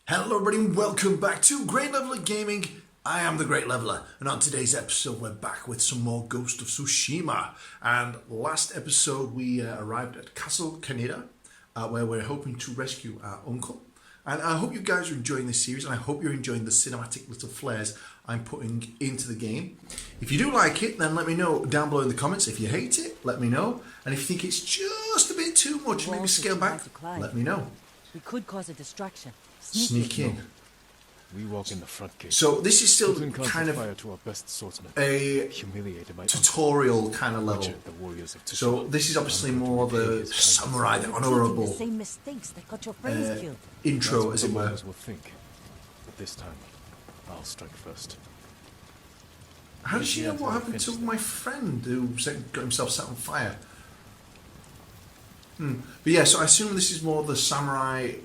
Hello everybody and welcome back to Great Leveler Gaming. I am the Great Leveler, and on today's episode we're back with some more Ghost of Tsushima. And last episode we arrived at Castle Kaneda, where we're hoping to rescue our uncle. And I hope you guys are enjoying this series, and I hope you're enjoying the cinematic little flares I'm putting into the game. If you do like it, then let me know down below in the comments. If you hate it, let me know. And if you think it's just a bit too much, maybe scale back, let me know. We could cause a distraction. Sneak in. We walk in the front gate. So this is still kind of to our best swordsman. a tutorial kind of level. So this is obviously more the samurai, the honourable Same mistakes that got your friends killed. intro, as it were. Will think. But this time, I'll strike first. How does she know what happened to my friend who got himself set on fire? But yeah, so I assume this is more the samurai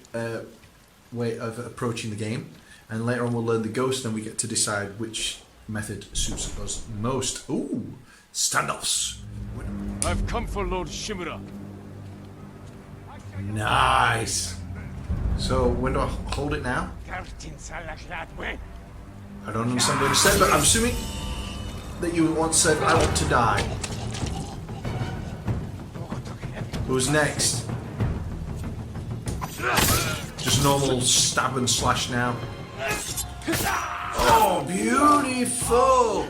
way of approaching the game, and later on we'll learn the ghost, and we get to decide which method suits us most. Ooh, standoffs. I've come for Lord Shimura. Nice. So when do I hold it now? I don't understand what you said, but I'm assuming that you once said, I want to die. Who's next? Just normal stab and slash now. Oh, beautiful!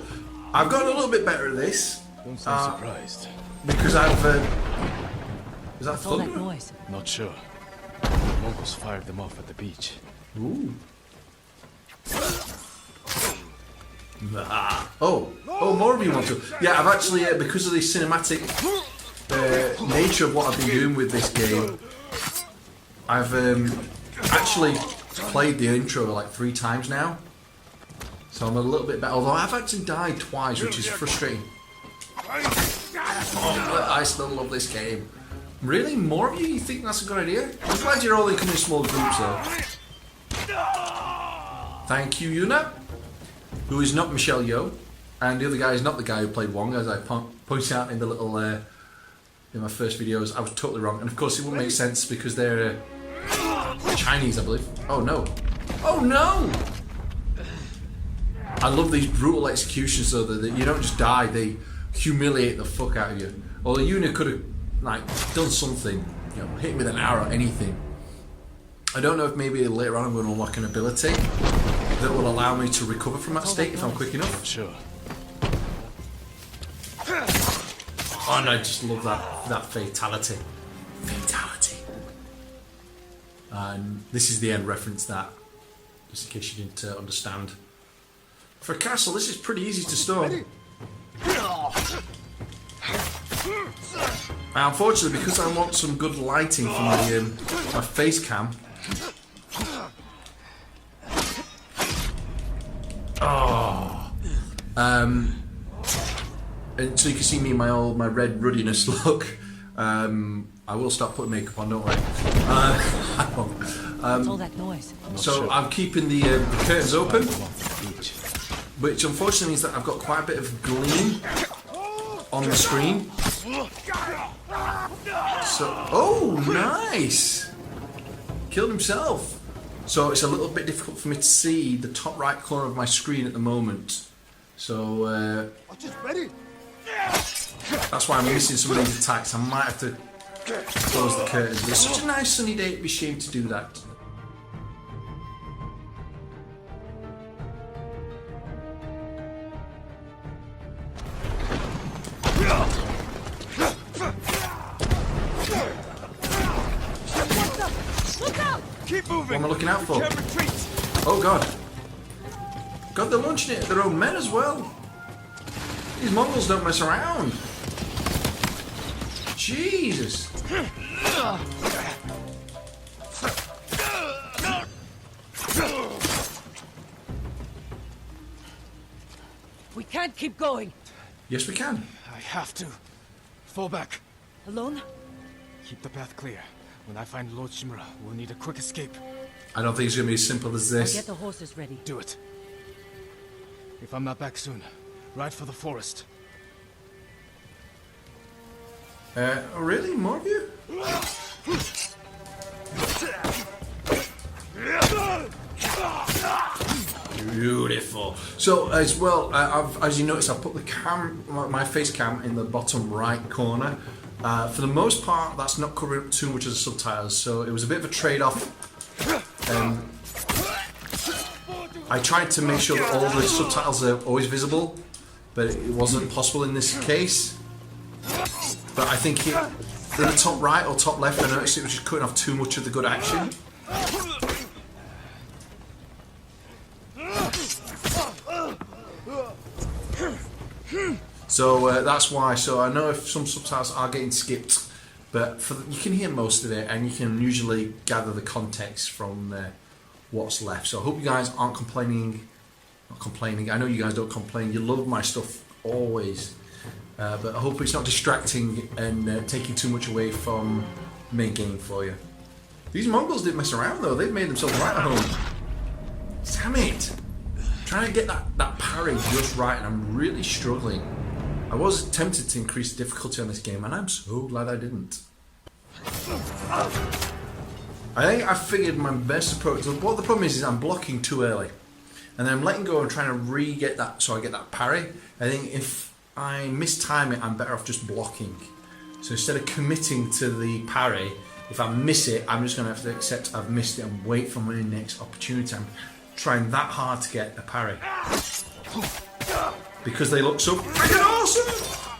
I've gotten a little bit better at this. Don't sound surprised. Because I've... is that All that thunder? noise. Not sure. The Mongols fired them off at the beach. Ooh. Oh, more of you want to. Yeah, I've actually, because of the cinematic nature of what I've been doing with this game, I've actually played the intro like 3 times now. So I'm a little bit better, although I've actually died twice, which is frustrating. Oh, I still love this game. Really? More of you? You think that's a good idea? I'm glad you're all in coming in small groups though. Thank you, Yuna, who is not Michelle Yeoh, and the other guy is not the guy who played Wong, as I pointed out in the little in my first videos. I was totally wrong, and of course it wouldn't make sense because they're Chinese, I believe. Oh no! Oh no! I love these brutal executions, though, that you don't just die; they humiliate the fuck out of you. Although Yuna could have like done something, you know, hit with an arrow, anything. I don't know if maybe later on I'm going to unlock an ability that will allow me to recover from that state if I'm quick enough. Sure. Oh, and I just love that fatality. Fatality. And this is the end reference, that, just in case you didn't understand. For a castle, this is pretty easy to storm. Unfortunately, because I want some good lighting for my face cam. Oh. And so you can see me in my red ruddiness look. I will start putting makeup on, don't worry. I won't. What's all that noise? So I'm keeping the curtains open, which unfortunately means that I've got quite a bit of gleam on the screen. So, oh, nice! Killed himself. So it's a little bit difficult for me to see the top right corner of my screen at the moment. So that's why I'm missing some of these attacks. I might have to close the curtains. It's such a nice sunny day, it'd be a shame to do that. Keep moving. What am I looking out for? Oh god. God, they're launching it at their own men as well. These Mongols don't mess around. Jesus. We can't keep going. Yes, we can. I have to. Fall back. Alone? Keep the path clear. When I find Lord Shimura, we'll need a quick escape. I don't think it's going to be as simple as I'll this. get the horses ready. Do it. If I'm not back soon, ride for the forest. Really? More of you? Beautiful. So as well, as you notice, I've put my face cam in the bottom right corner. For the most part, that's not covering up too much of the subtitles, so it was a bit of a trade-off. I tried to make sure that all the subtitles are always visible, but it wasn't possible in this case. But I think in the top right or top left, I noticed it was just cutting off too much of the good action. So that's why. So I know if some subtitles are getting skipped, but you can hear most of it, and you can usually gather the context from what's left. So I hope you guys aren't complaining. Not complaining. I know you guys don't complain. You love my stuff always, but I hope it's not distracting and taking too much away from the main game for you. These Mongols didn't mess around though. They've made themselves right at home. Damn it! I'm trying to get that parry just right, and I'm really struggling. I was tempted to increase the difficulty on this game, and I'm so glad I didn't. I think I figured my best approach. What the problem is I'm blocking too early, and then I'm letting go and trying to re-get that, so I get that parry. I think if I mistime it, I'm better off just blocking. So instead of committing to the parry, if I miss it, I'm just going to have to accept I've missed it and wait for my next opportunity. I'm trying that hard to get a parry. Because they look so freaking awesome!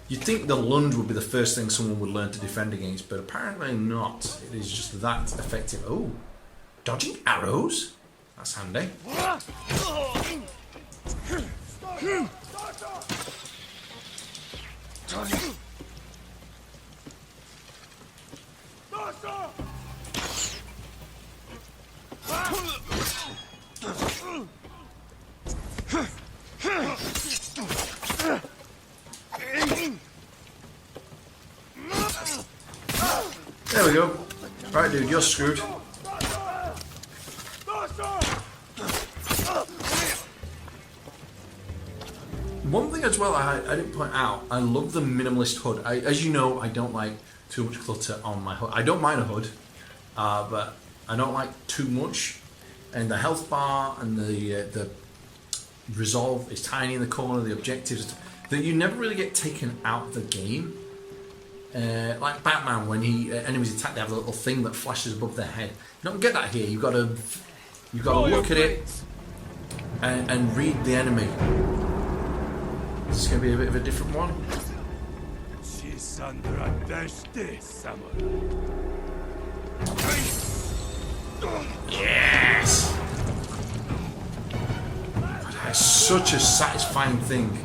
You'd think the lunge would be the first thing someone would learn to defend against, but apparently not. It is just that effective. Oh, dodging arrows? That's handy. There we go. Right, dude, you're screwed. One thing as well I didn't point out, I love the minimalist hood. As you know, I don't like too much clutter on my hood. I don't mind a hood, but I don't like too much. And the health bar and the resolve is tiny in the corner, the objectives, that you never really get taken out of the game. Like Batman, when enemies attack, they have a little thing that flashes above their head. You don't get that here. You've got to look at it and read the enemy. This is going to be a bit of a different one. Yes! That's such a satisfying thing.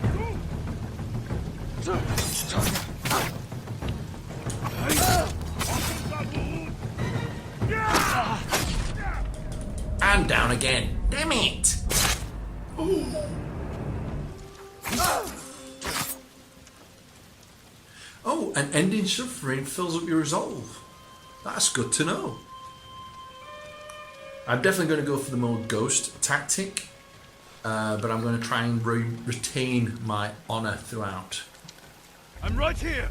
And down again. Damn it! Ooh. Oh, and ending suffering fills up your resolve. That's good to know. I'm definitely going to go for the more ghost tactic, but I'm going to try and retain my honor throughout. I'm right here.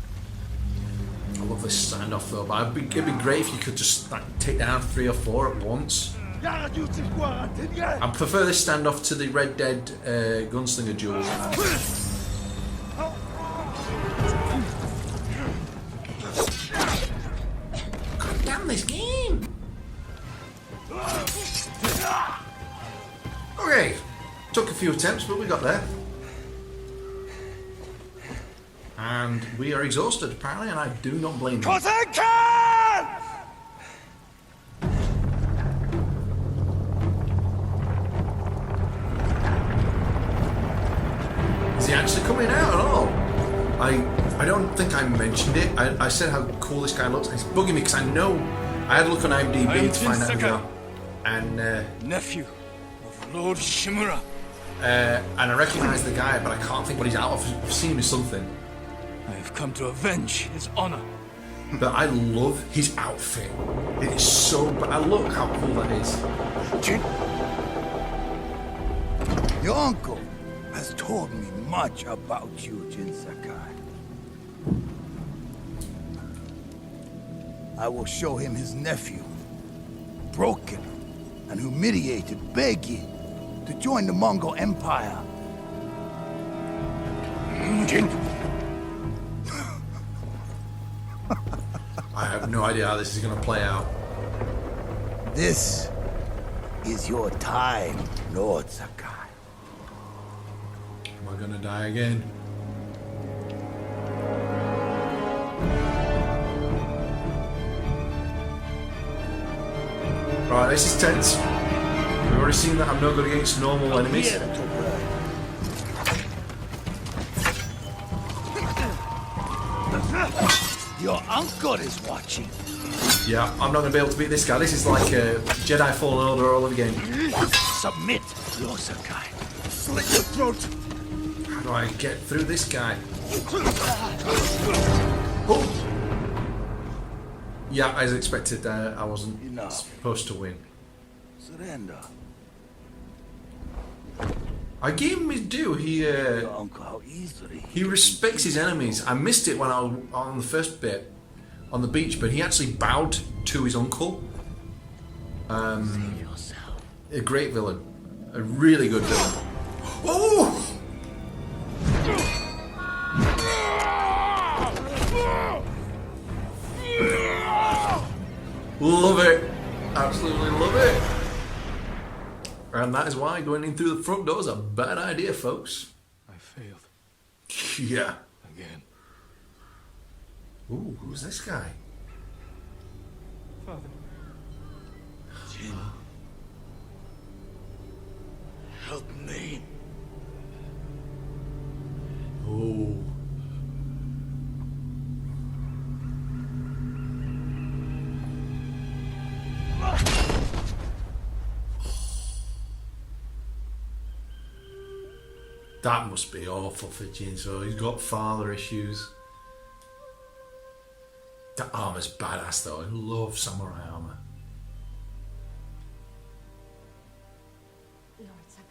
I love this standoff though, but it'd be great if you could just take down 3 or 4 at once. I prefer this standoff to the Red Dead gunslinger duels. God damn this game! Okay, took a few attempts, but we got there. And we are exhausted, apparently, and I do not blame them. Is he actually coming out at all? I don't think I mentioned it. I said how cool this guy looks. It's bugging me because I know I had a look on IMDb to find out who they are. And nephew of Lord Shimura. And I recognise the guy, but I can't think what he's out of. I've seen him in something. I have come to avenge his honor. But I love his outfit. It is so. But look how cool that is. Your uncle has told me much about you, Jin Sakai. I will show him his nephew, broken and humiliated, begging to join the Mongol Empire. Jin. I have no idea how this is going to play out. This is your time, Lord Sakai. Am I going to die again? Right, this is tense. We've already seen that I'm no good against normal enemies. Here to burn. Your uncle is watching. Yeah, I'm not going to be able to beat this guy. This is like Jedi Fallen Order all over again. Submit, Lord Sakai. Slit your throat. How do I get through this guy? Oh! Yeah, as expected, I wasn't supposed to win. Surrender. I gave him his due. Your uncle, how easily. He respects his enemies. I missed it when I was on the first bit on the beach, but he actually bowed to his uncle. Save yourself. A great villain. A really good villain. Oh! Love it. Absolutely love it. And that is why going in through the front door is a bad idea, folks. I failed. Yeah. Again. Ooh, who's this guy? Father. Jin. Help me. Oh. That must be awful for Jin. So he's got father issues. That armor's badass though. I love samurai armor. Lord Sakai.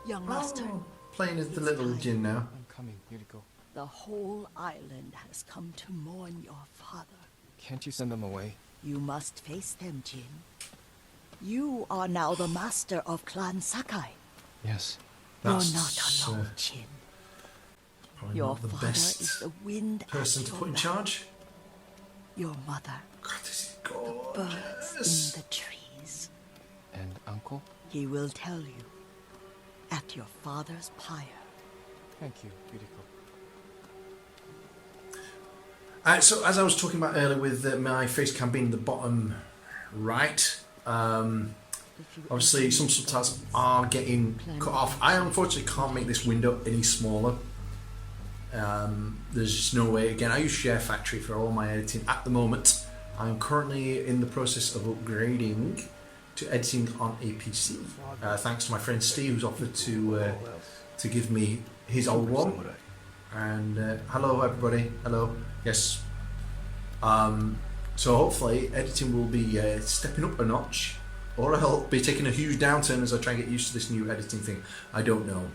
Young master, Playing as the little Jin now. I'm coming, Yuriko. the whole island has come to mourn your father. Can't you send them away? You must face them, Jin. You are now the master of Clan Sakai. Yes. That's, You're not alone, Jin. Probably Your not the father best is the wind person at to your put in back. charge. Your mother, God, this is birds gorgeous. in the trees. And Uncle? He will tell you at your father's pyre. Thank you, Yuriko. So as I was talking about earlier with my face cam being the bottom right, obviously some subtitles are getting cut off. I unfortunately can't make this window any smaller. There's just no way. Again, I use Share Factory for all my editing at the moment. I'm currently in the process of upgrading to editing on a PC. Thanks to my friend Steve, who's offered to give me his old one. And hello everybody, hello. Yes. So hopefully editing will be stepping up a notch, or I'll be taking a huge downturn as I try and get used to this new editing thing. I don't know,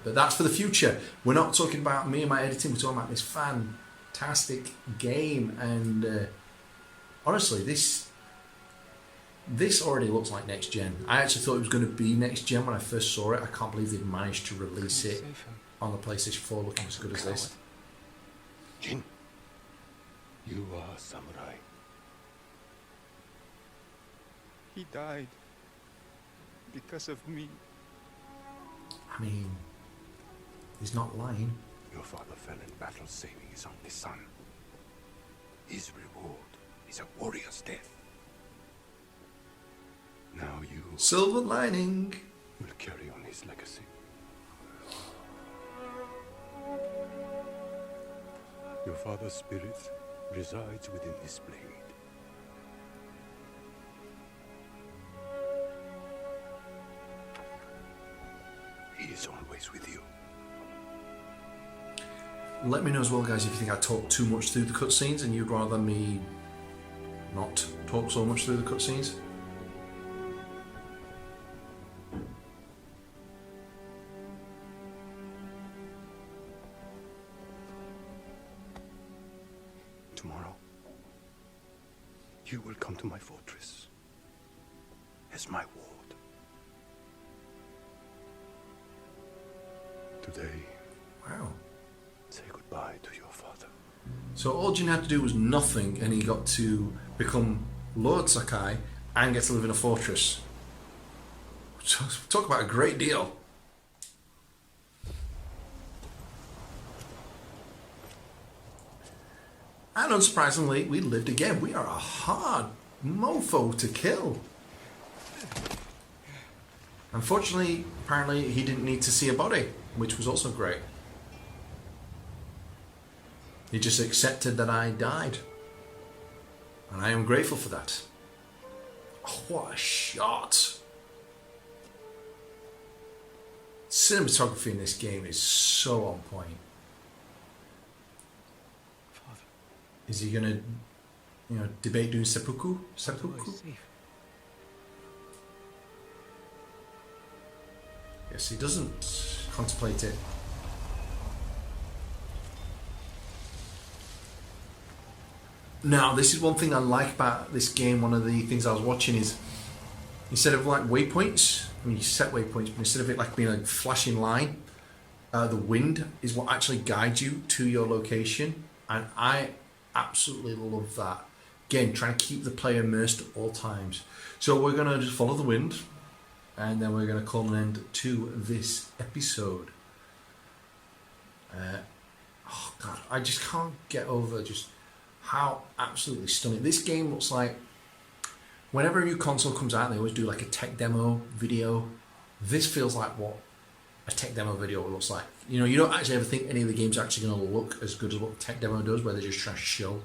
but that's for the future. We're not talking about me and my editing. We're talking about this fantastic game, and honestly, this already looks like next gen. I actually thought it was going to be next gen when I first saw it. I can't believe they've managed to release it on the PlayStation 4 looking as good as this. Jin, you are a samurai. He died because of me. I mean, he's not lying. Your father fell in battle saving his only son. His reward is a warrior's death. Now you Silver lining. will carry on his legacy. Your father's spirit resides within this blade. He is always with you. Let me know as well, guys, if you think I talk too much through the cutscenes and you'd rather me not talk so much through the cutscenes. Tomorrow, you will come to my fortress as my ward. Today, Wow. say goodbye to your father. So all Jin had to do was nothing, and he got to become Lord Sakai and get to live in a fortress. Talk about a great deal. And unsurprisingly, we lived again. We are a hard mofo to kill. Unfortunately, apparently, he didn't need to see a body, which was also great. He just accepted that I died. And I am grateful for that. Oh, what a shot! Cinematography in this game is so on point. Father, Is he gonna, debate doing seppuku? what do I Seppuku? see? Yes, he doesn't contemplate it. Now, this is one thing I like about this game. One of the things I was watching is, instead of like waypoints, I mean you set waypoints, but instead of it like being a flashing line, the wind is what actually guides you to your location, and I absolutely love that. Again, trying to keep the player immersed at all times. So we're gonna just follow the wind, and then we're gonna call an end to this episode. Oh god, I just can't get over just how absolutely stunning this game looks like. Whenever a new console comes out, they always do like a tech demo video. This feels like what a tech demo video looks like. You don't actually ever think any of the games are actually going to look as good as what tech demo does, where they're just trying to show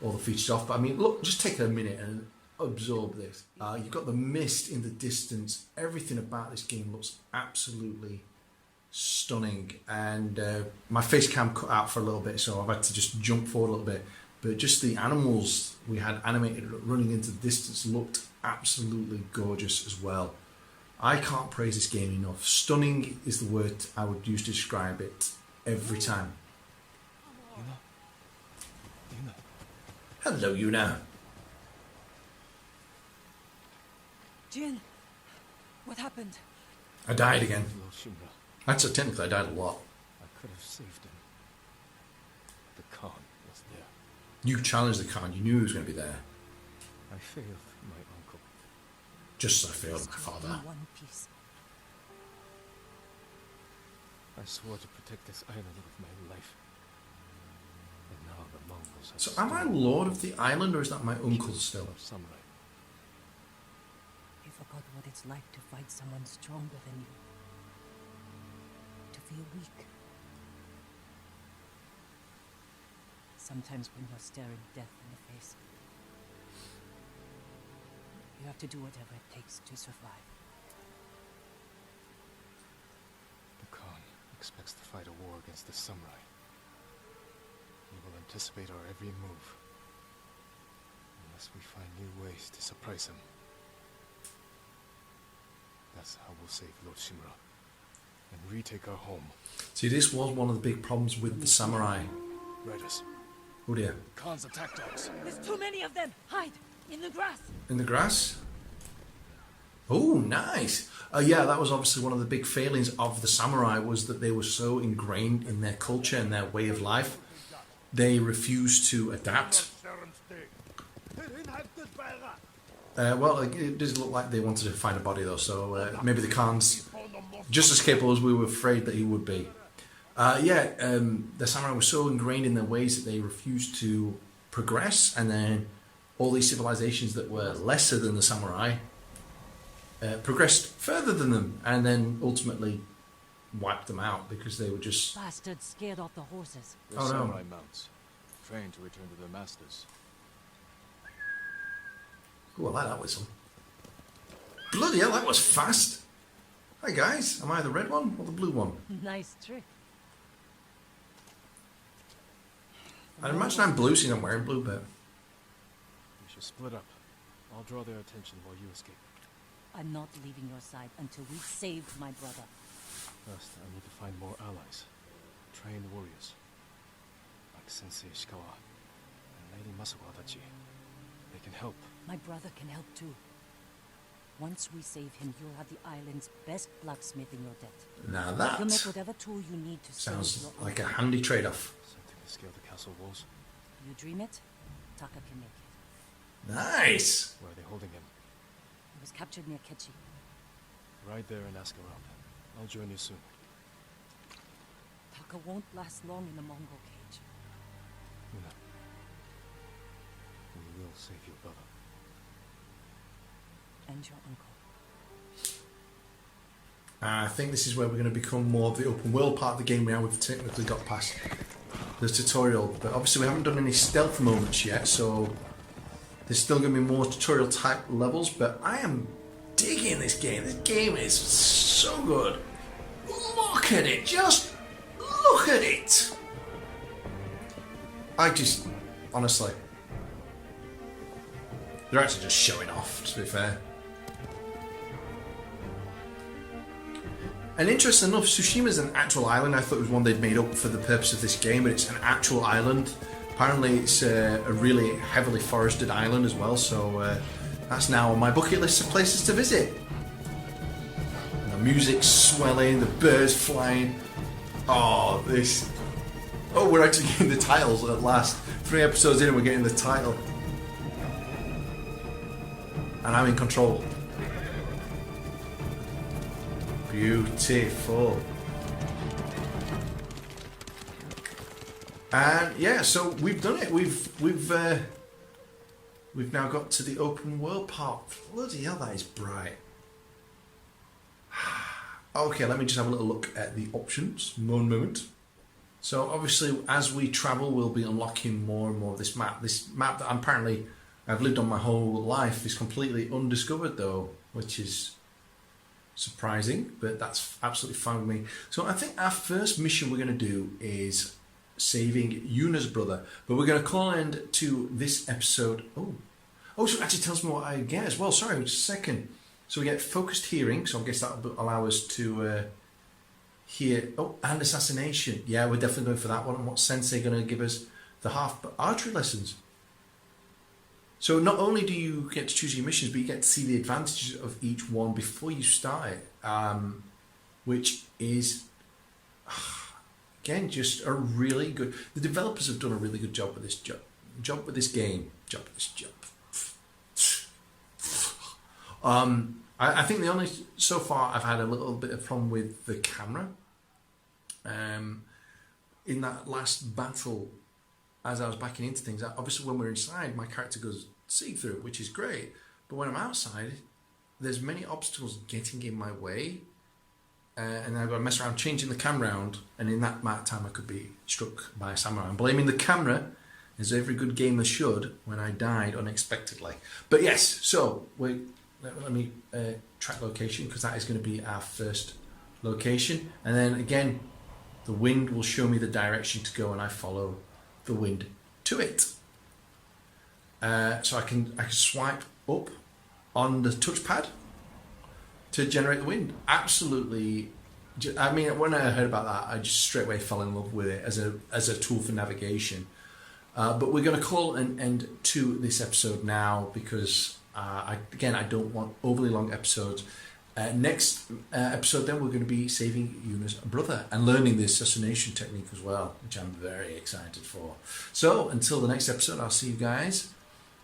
all the features off. But I mean, look, just take a minute and absorb this. You've got the mist in the distance. Everything about this game looks absolutely stunning. And my face cam cut out for a little bit, so I've had to just jump forward a little bit. But just the animals we had animated running into the distance looked absolutely gorgeous as well. I can't praise this game enough. Stunning is the word I would use to describe it every time. Yuna. Hello, Yuna. Jin, what happened? I died again. Lord Shimura, That's technically I died a lot. I could have saved him. The Khan was there. You challenged the Khan. You knew he was going to be there. I failed my uncle. Just as I failed my father. In one piece. I swore to protect this island with my life. And now the Mongols have So am I stolen lord of the island, or is that my uncle still? of samurai. You forgot what it's like to fight someone stronger than you. To feel weak. Sometimes when you're staring death in the face, you have to do whatever it takes to survive. The Khan expects to fight a war against the samurai. He will anticipate our every move. Unless we find new ways to surprise him. That's how we'll save Lord Shimura. And retake our home. See, this was one of the big problems with the samurai. Riders. Oh dear. Khan's attack dogs. There's too many of them! Hide! In the grass! In the grass? Oh, nice. Yeah, that was obviously one of the big failings of the samurai, was that they were so ingrained in their culture and their way of life. They refused to adapt. Well, it does look like they wanted to find a body though, so maybe the Khan's just as capable as we were afraid that he would be. The samurai were so ingrained in their ways that they refused to progress, and then all these civilizations that were lesser than the samurai progressed further than them, and then ultimately wiped them out because they were just... Bastards scared off the horses. The Oh, no. samurai mounts, trained to return to their masters. Ooh, I like that whistle. Bloody hell, that was fast! Hi guys, am I the red one or the blue one? Nice trick. I imagine I'm blue since I'm wearing blue, but... We should split up. I'll draw their attention while you escape. I'm not leaving your side until we've saved my brother. First, I need to find more allies. Trained warriors. Like Sensei Ishikawa. And Masawadachi. They can help. My brother can help too. Once we save him, you'll have the island's best blacksmith in your debt. Now You'll make that whatever tool you need to sounds save your like a uncle. handy trade-off. Something to scale the castle walls. You dream it, Taka can make it. Nice! Where are they holding him? He was captured near Kechi. Ride there and ask around. I'll join you soon. Taka won't last long in the Mongol cage. Una. We will save your brother. And your uncle. I think this is where we're going to become more of the open world part of the game now. We've technically got past the tutorial, but obviously we haven't done any stealth moments yet, so there's still going to be more tutorial type levels, but I am digging this game. This game is so good. Look at it. Just look at it. Honestly, they're actually just showing off, to be fair. And interesting enough, Tsushima is an actual island. I thought it was one they'd made up for the purpose of this game, but it's an actual island. Apparently it's a really heavily forested island as well, so that's now on my bucket list of places to visit. And the music's swelling, the birds flying. Oh, we're actually getting the titles at last. 3 episodes in and we're getting the title. And I'm in control. Beautiful. And yeah, so we've done it. We've now got to the open world part. Bloody hell, that is bright. Okay, let me just have a little look at the options. One moment. So obviously, as we travel, we'll be unlocking more and more of this map. This map that apparently I've lived on my whole life is completely undiscovered, though, which is surprising, but that's absolutely fine with me. So I think our first mission we're going to do is saving Yuna's brother, but we're going to call end to this episode. So it actually tells me what I get as well. Sorry, just a second. So we get focused hearing, so I guess that will allow us to hear. Oh, and assassination. Yeah, we're definitely going for that one. And what's Sensei going to give us? The half archery lessons. So not only do you get to choose your missions, but you get to see the advantages of each one before you start it, which is, again, just a really good... The developers have done a really good job with this game. I think so far I've had a little bit of problem with the camera. In that last battle, as I was backing into things, obviously when we're inside, my character goes see-through, which is great. But when I'm outside, there's many obstacles getting in my way. And I've got to mess around changing the camera around, and in that amount of time I could be struck by a samurai. I'm blaming the camera, as every good gamer should, when I died unexpectedly. But yes, so let me track location, because that is going to be our first location. And then again, the wind will show me the direction to go, and I follow the wind to it. So I can swipe up on the touchpad to generate the wind. Absolutely. I mean, when I heard about that, I just straight away fell in love with it as a tool for navigation. But we're going to call an end to this episode now, because I don't want overly long episodes. Next episode, then, we're going to be saving Yuna's brother and learning the assassination technique as well, which I'm very excited for. So until the next episode, I'll see you guys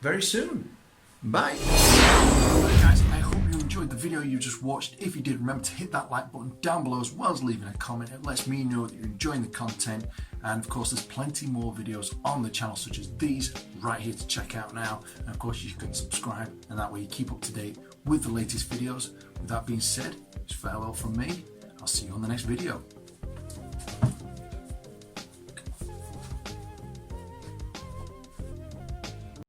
very soon. Bye. Alright guys, I hope you enjoyed the video you just watched. If you did, remember to hit that like button down below, as well as leaving a comment. It lets me know that you're enjoying the content. And of course, there's plenty more videos on the channel such as these right here to check out now. And of course, you can subscribe, and that way you keep up to date with the latest videos. With that being said, it's farewell from me. I'll see you on the next video.